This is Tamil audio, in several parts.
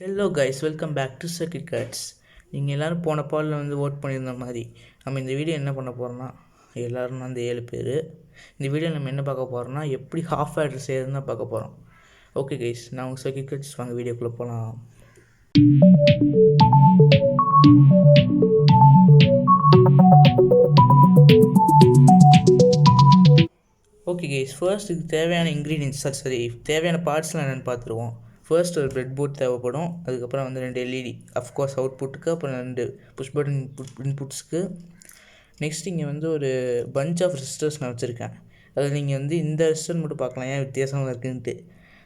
Hello guys, welcome back to circuit cuts. நீங்கள் எல்லோரும் போன பாலில் ஓட் பண்ணியிருந்த மாதிரி நம்ம இந்த வீடியோ என்ன பண்ண போகிறோம்னா, எல்லோரும் அந்த 7 பேர் இந்த வீடியோ நம்ம என்ன பார்க்க போகிறோம்னா, எப்படி ஹாஃப் ஆர்டர் செய்யறதுன்னு தான் பார்க்க போகிறோம். ஓகே கைஸ், நான் உங்கள் சர்க்கிட் கட்ஸ் வாங்க வீடியோக்குள்ளே போகலாம். ஓகே கைஸ், ஃபர்ஸ்ட் இதுக்கு தேவையான இன்க்ரீடியன்ஸ் சரி தேவையான பார்ட்ஸ்லாம் என்னென்னு பார்த்துருவோம். ஃபர்ஸ்ட் ஒரு பிரெட் போர்ட் தேவைப்படும். அதுக்கப்புறம் 2 எல்இடி அஃப்கோர்ஸ் அவுட்புட்டுக்கு, அப்புறம் 2 புஷ் பட்டன் இன்புட்ஸ்க்கு. நெக்ஸ்ட் இங்கே ஒரு பஞ்ச் ஆஃப் ரெசிஸ்டர்ஸ் நான் வச்சுருக்கேன். அதில் நீங்கள் இந்த ரெசிஸ்டர் மட்டும் பார்க்கலாம், ஏன் வித்தியாசமாக இருக்குன்ட்டு.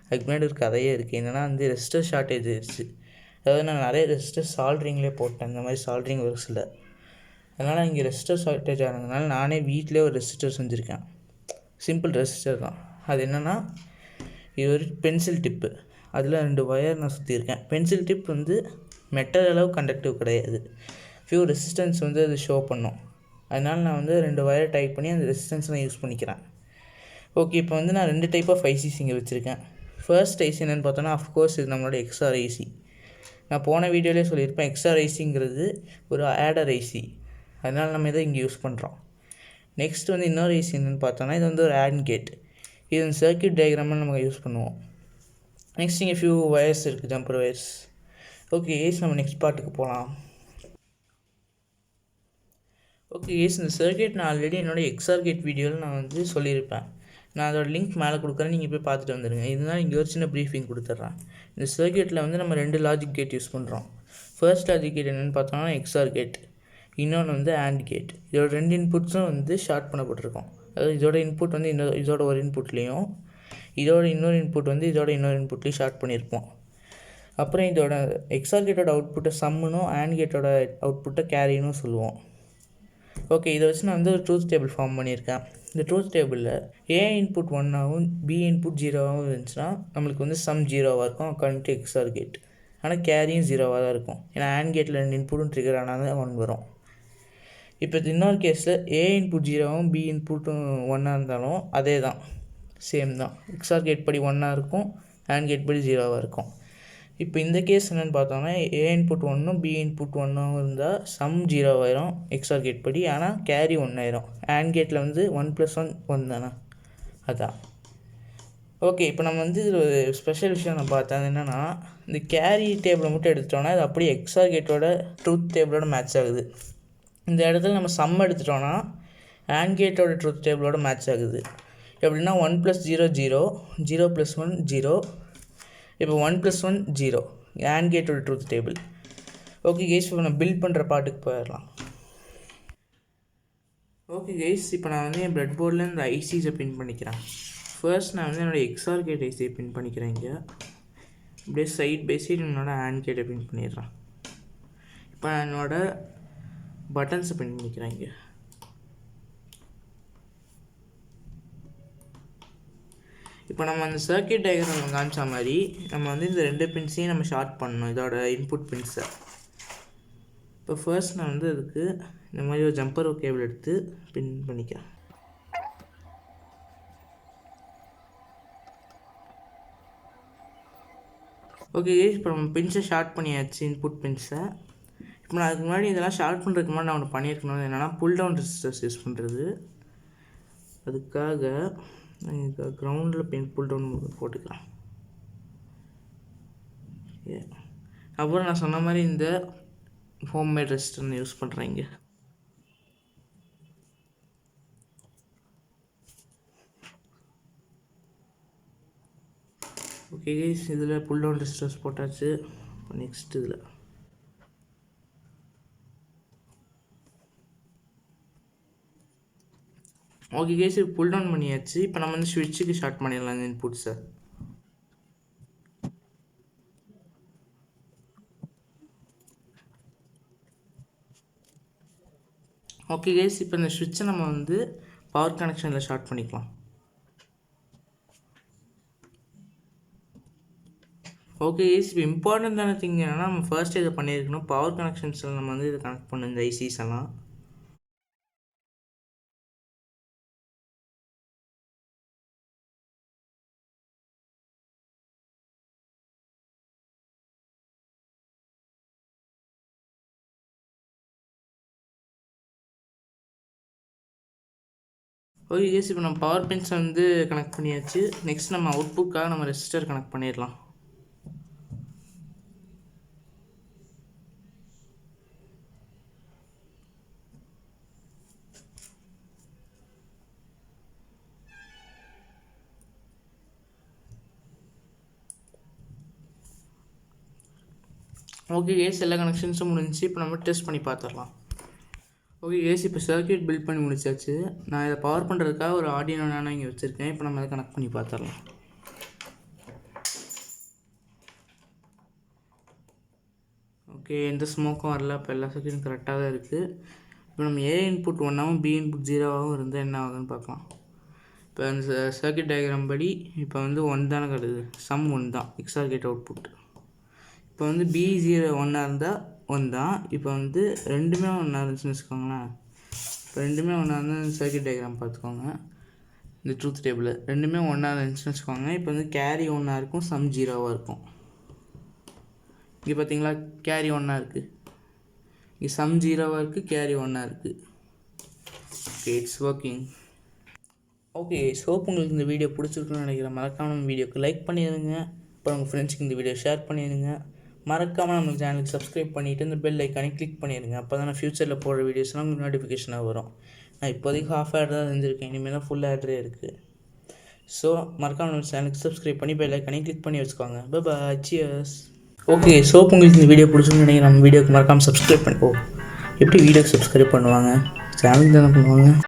அதுக்கு முன்னாடி ஒரு கதையே இருக்குது. என்னென்னா ரெசிஸ்டர் ஷார்ட்டேஜ் ஆயிடுச்சு. அதாவது நான் நிறைய ரெசிஸ்டர் சால்ட்ரிங்லேயே போட்டேன், இந்த மாதிரி சால்ட்ரிங் ஒர்க்ஸில். அதனால் இங்கே ரெசிஸ்டர் ஷார்ட்டேஜ் ஆனதுனால நானே வீட்டிலே ஒரு ரெசிஸ்டர் செஞ்சுருக்கேன். சிம்பிள் ரெசிஸ்டர் தான். அது என்னென்னா, இது ஒரு பென்சில் டிப்பு. அதில் 2 ஒயர் நான் சுற்றியிருக்கேன். பென்சில் டிப் மெட்டல் அளவு கண்டக்டிவ் கிடையாது. ஃபியூ ரெசிஸ்டன்ஸ் அது ஷோ பண்ணும். அதனால் நான் 2 ஒயர் டைப் பண்ணி அந்த ரெசிஸ்டன்ஸ் நான் யூஸ் பண்ணிக்கிறேன். ஓகே, இப்போ நான் 2 டைப் ஆஃப் ஐசிஸ் இங்கே வச்சுருக்கேன். ஃபர்ஸ்ட் ஐசி என்னென்னு பார்த்தோன்னா, அஃப்கோர்ஸ் இது நம்மளோட எக்ஸ்ஆர் ஐசி. நான் போன வீடியோலேயே சொல்லியிருப்பேன், எக்ஸ்ஆர் ஐசிங்கிறது ஒரு ஆடர் ஐசி. அதனால் நம்ம இதை இங்கே யூஸ் பண்ணுறோம். நெக்ஸ்ட் இன்னொரு ஐசி என்னென்னு பார்த்தோன்னா, இது ஒரு ஆட் கேட். இது சர்க்கியூட் டயக்ராமில் நம்ம யூஸ் பண்ணுவோம். நெக்ஸ்ட் இங்கே ஃபியூ ஒயர்ஸ் இருக்குது, ஜம்பர் ஒயர்ஸ். ஓகே ஏஸ், நம்ம நெக்ஸ்ட் பார்ட்டுக்கு போகலாம். ஓகே ஏஸ், இந்த சர்க்கியூட் நான் ஆல்ரெடி என்னோடய எக்ஸ்ஆர் கேட் வீடியோவில் நான் சொல்லியிருப்பேன். நான் அதோட லிங்க் மேலே கொடுக்குறேன், நீங்கள் போய் பார்த்துட்டு வந்துடுங்க. இதுதான் இங்கே ஒரு சின்ன ப்ரீஃபிங் கொடுத்துட்றேன். இந்த சர்க்கியூட்டில் நம்ம 2 லாஜிக் கேட் யூஸ் பண்ணுறோம். ஃபர்ஸ்ட் லாஜிக் கேட் என்னென்னு பார்த்தோம்னா எக்ஸ்ஆர் கேட், இன்னொன்று ஆண்ட் கேட். இதோட 2 இன்புட்ஸும் ஷார்ட் பண்ணப்பட்டிருக்கும். அதாவது இதோட இன்புட் இதோட ஒரு இன்புட்லேயும், இதோட இன்னொரு இன்புட் இதோட இன்னொரு இன்புட்லேயும் ஷார்ட் பண்ணியிருப்போம். அப்புறம் இதோட எக்ஸ்ஆர் கேட்டோட அவுட்புட்டை சம்முனும், ஆண்ட் கேட்டோட அவுட்புட்டை கேரினும் சொல்லுவோம். ஓகே, இதை வச்சு நான் ஒரு ட்ரூத் டேபிள் ஃபார்ம் பண்ணியிருக்கேன். இந்த ட்ரூத் டேபிளில் ஏ இன்புட் 1ஆகவும் பி இன்புட் 0ஆகவும் இருந்துச்சுன்னா நம்மளுக்கு சம் 0வாக இருக்கும் அக்கார்டிங் டு எக்ஸ்ஆர் கேட். ஆனால் கேரியும் 0வாக தான் இருக்கும். ஏன்னா ஆண்ட் கேட்டில் 2 இன்புட்டும் ட்ரிகர் ஆனால் தான் 1 வரும். இப்போ இன்னொரு கேஸில் ஏ இன்புட் 0ஆகவும் பி இன்புட்டும் 1ஆக இருந்தாலும் அதே தான், சேம் தான். எக்ஸ்ஆர் கேட் படி 1ஆக இருக்கும், ஆண்ட் கேட் படி 0வாக இருக்கும். இப்போ இந்த கேஸ் என்னென்னு பார்த்தோம்னா, ஏ இன்புட் 1ம் பி இன்புட் 1ஆகவும் இருந்தால் சம் 0 ஆயிரும் எக்ஸ்ஆர் கேட் படி. ஆனால் கேரி 1 ஆயிரும். ஆண்ட் கேட்டில் 1 + 1 1 தானே, அதான். ஓகே, இப்போ நம்ம இதில் ஒரு ஸ்பெஷல் விஷயம் நான் பார்த்தேன். அது என்னென்னா, இந்த கேரி டேபிளை மட்டும் எடுத்துட்டோன்னா அது அப்படியே எக்ஸ்ஆர் கேட்டோட ட்ரூத் டேபிளோட மேட்ச் ஆகுது. இந்த இடத்துல நம்ம சம் எடுத்துட்டோன்னா ஆண்ட் கேட்டோட ட்ரூத் டேபிளோட மேட்ச் ஆகுது. எப்படின்னா 1 + 0 0, 0 + 1 0. இப்போ 1 + 1 0 ஆண்ட் கேட்டோட ட்ரூத் டேபிள். ஓகே கைஸ், இப்போ நான் பில்ட் பண்ணுற பாட்டுக்கு போயிடலாம். ஓகே கைஸ், இப்போ நான் என் பிரெட் போர்டில் இந்த ஐசிஸை பின் பண்ணிக்கிறேன். ஃபர்ஸ்ட் நான் என்னோடய எக்ஸ்ஆர் கேட் ஐசியை பின் பண்ணிக்கிறேன். இங்கே அப்படியே சைட் பை சைடு என்னோடய ஆண்ட் கேட்டை பின் பண்ணிடுறேன். இப்போ நான் என்னோடய பட்டன்ஸை பின் பண்ணிக்கிறேன். இங்கே இப்போ நம்ம அந்த சர்க்கியூட் டயக்ராம் காமிச்ச மாதிரி நம்ம இந்த 2 பின்ஸையும் நம்ம ஷார்ட் பண்ணணும், இதோட இன்புட் பின்ஸை. இப்போ ஃபர்ஸ்ட் நான் அதுக்கு இந்த மாதிரி ஒரு ஜம்பர் கேபிள் எடுத்து பின் பண்ணிக்கிறேன். ஓகே, இப்போ நம்ம பின்ஸை ஷார்ட் பண்ணியாச்சு, இன்புட் பின்ஸை. இப்போ நான் அதுக்கு முன்னாடி இதெல்லாம் ஷார்ட் பண்ணுறதுக்கு முன்னாடி நான் ஒன்று பண்ணியிருக்கணும். என்னென்னா புல் டவுன் ரெசிஸ்டர்ஸ் யூஸ் பண்ணுறது. அதுக்காக நான் கிரவுண்டில் புல் டவுன் போட்டுக்கலாம். அப்புறம் நான் சொன்ன மாதிரி இந்த ஹோம்மேட் ரெசிஸ்டர் யூஸ் பண்ணுறேன். இங்கே ஓகே கைஸ், இதில் புல் டவுன் ரெசிஸ்டர்ஸ் போட்டாச்சு. நெக்ஸ்ட் இதில் ஓகே கைஸ், புல் டவுன் பண்ணியாச்சு. இப்போ நம்ம ஸ்விட்சுக்கு ஷார்ட் பண்ணிடலாம் இந்த இன்புட்ஸை. ஓகே கைஸ், இப்போ இந்த ஸ்விட்சை நம்ம பவர் கனெக்ஷனில் ஷார்ட் பண்ணிக்கலாம். ஓகே கைஸ், இப்போ இம்பார்ட்டண்ட்டான திங் என்னென்னா, நம்ம ஃபர்ஸ்ட் இதை பண்ணியிருக்கணும். பவர் கனெக்ஷன்ஸில் நம்ம இதை கனெக்ட் பண்ணணும், இந்த ஐசிஸ் எல்லாம். ஓகே கேஸ், இப்போ நம்ம பவர் பின்ஸ் வந்து கனெக்ட் பண்ணியாச்சு. நெக்ஸ்ட் நம்ம அவுட்புட்காக நம்ம ரெசிஸ்டர் கனெக்ட் பண்ணிடலாம். ஓகே கேஸ், எல்லா கனெக்ஷன்ஸும் முடிஞ்சிச்சு. இப்போ நம்ம டெஸ்ட் பண்ணி பார்த்துடலாம். ஓகே கேஸ், இப்போ சர்க்யூட் பில்ட் பண்ணி முடிச்சாச்சு. நான் இதை பவர் பண்ணுறதுக்காக ஒரு ஆர்டினோ நானோ இங்கே வச்சுருக்கேன். இப்போ நம்ம அதை கனெக்ட் பண்ணி பார்த்துடலாம். ஓகே, எந்த ஸ்மோக்கும் வரல. இப்போ எல்லா சர்க்யூட்டும் கரெக்டாக தான் இருக்குது. இப்போ நம்ம ஏ இன்புட் 1ஆகவும் பி இன்புட் 0ஆகவும் இருந்தால் என்ன ஆகுதுன்னு பார்க்கலாம். இப்போ அந்த சர்க்யூட் டயக்ராம் படி இப்போ வந்து 1 தானே கருது, சம் 1 தான் எக்ஸார் கேட் அவுட்புட். இப்போ வந்து B0 1 இருந்தால் 1 தான். இப்போ வந்து ரெண்டுமே 1 இருந்துச்சுன்னு வச்சுக்கோங்களேன். இப்போ ரெண்டுமே 1 இருந்தால் சர்க்யூட் டயக்ராம் பார்த்துக்கோங்க. இந்த ட்ரூத் டேபிள் ரெண்டுமே 1 இருந்துச்சுன்னு வச்சுக்கோங்க. இப்போ வந்து கேரி 1 இருக்கும், சம் 0வாக இருக்கும். இங்கே பார்த்தீங்களா, கேரி 1 இருக்குது, இங்கே சம் 0வாக இருக்குது, கேரி 1 இருக்குது. Okay, it's working. Okay, hope உங்களுக்கு இந்த வீடியோ பிடிச்சிருக்குன்னு நினைக்கிறேன். மறக்காமல் வீடியோக்கு லைக் பண்ணிடுங்க. அப்புறம் உங்கள் ஃப்ரெண்ட்ஸுக்கு இந்த வீடியோ ஷேர் பண்ணிடுங்க. மறக்காமல் நம்ம சேனலுக்கு சப்ஸ்கிரைப் பண்ணிவிட்டு இந்த பெல் ஐக்கானே கிளிக் பண்ணிடுங்க. அப்போ தான் நான் ஃப்யூச்சரில் போடுற வீடியோஸ்லாம் உங்களுக்கு நோட்டிஃபிகேஷனாக வரும். நான் இப்போதைக்கு ஹாஃப் ஆட் தான் செஞ்சுருக்கேன், இனிமேல் தான் ஃபுல் ஆட்ரே இருக்குது. ஸோ மறக்காமல் நம்ம சேனலுக்கு சப்ஸ்கிரைப் பண்ணி பெல் ஐக்கானே கிளிக் பண்ணி வச்சுக்கோங்க. பாய், சியர்ஸ். ஓகே, ஸோ உங்களுக்கு இந்த வீடியோ பிடிச்சிருக்குன்னு நினைக்கிறேன். நம்ம வீடியோக்கு மறக்காமல் சப்ஸ்கிரைப் எப்படி வீடியோக்கு சப்ஸ்கிரைப் பண்ணுவாங்க, சேனலுக்கு தானே பண்ணுவாங்க.